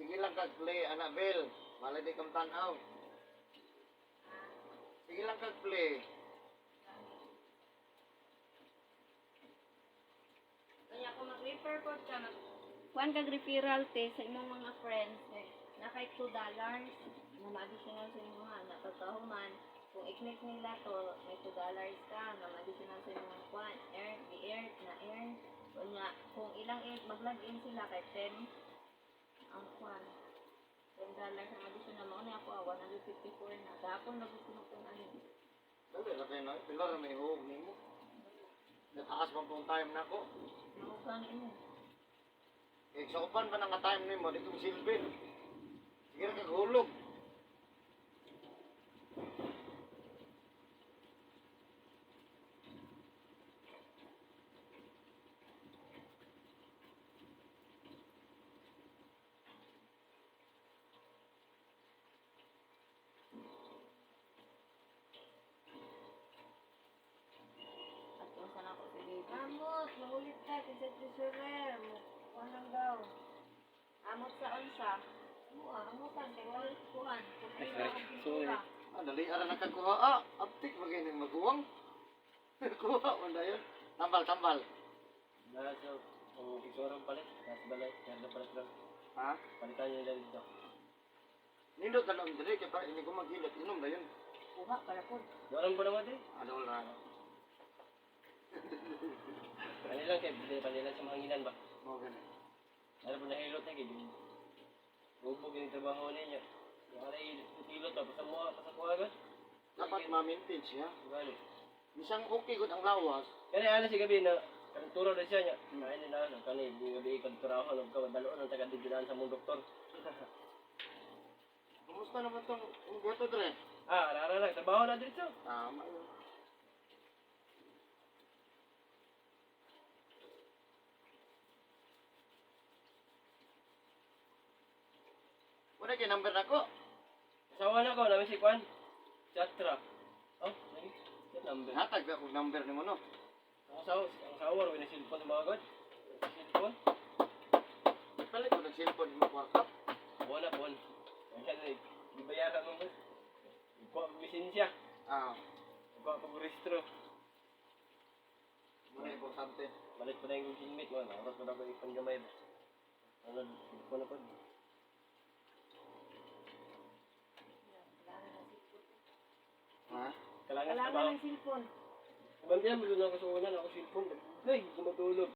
Sige lang kag-play, Annabel. Malay di kang tanaw. Sige lang kag-play. Kaya kung mag-refer po ka, kuhan kag referral te sa imong mga friends, na kay $2, na ma-additional sa imong mga napagkahuman. Kung i-click nila to, may $2 ka, na ma-additional sa imong kuhan, earn. Kung ilang mag-login sila kay 10, ang kuhan, $10 ang additional mo na ako, 154 na. Gapon nagpupunok ko na yun. Dali na kayo na. Pilar na may huwag nimo. Nataas pa pong time na ko. Mahugan mo. Eh, sa upan pa nga time nimo, dito silbin. Sige lang kaghulog. At kung saan ako si baby. Amot, mahulit ka, kasi treasurer. Kuhan daw. Amot sa unsa. Amotan, kaya wala kuhan. Kumplira ang pintura. Dali ara nakakuha. Aptik magay maguwang. Kuha man dayon. Tambal. Dahil sa kung isorang palit, nasa balay, kaya palit lang. Ha? Palitan nyo nila dito. Nindot na lang dali kaya para ini ko magilot inom dayon. Kuha, para po. Doon po naman din. Ano lang. Ano lang kayo, palilan sa mahanginan ba? Mo gani. Ano po nahilot na kayo. Bubog yung trabaho ninyo. Yung alay, hilot ba? Pasakuha agad? Dapat ma-maintain siya. Gani. Bisang okay gud ang lawas. Kaya ano si gabi na, kantura na siya niya. Kain na, kani, yung gabi kanturahon, nagkawadaloon ang taga-digilan sa mong doktor. Kumusta naman tong gato dre? Rara lang, trabaho na dito. Tama yun. Wala kay number nako. Asawa na ko, namin si Kwan. Chatra. Oh, nani? Yan number. Hatag ako number nimo no. Ang asawa, rin na cellphone sa mga god. Cellphone? Palit ko ng cellphone mo WhatsApp. Wala po. Yan eh, di bayaran mo ba? Ikuha ang lisensya. Ikuha ang pag-restro. Muna importante. Balik pa na yung helmet mo. Oras mo na ko ipang gamay. Ano, ikuha na po. Ha? Kailangan sa Kailangan trabaho. ng cellphone. Bantiyan, mo doon ako sa una, ako cellphone. Ay, gumatulog.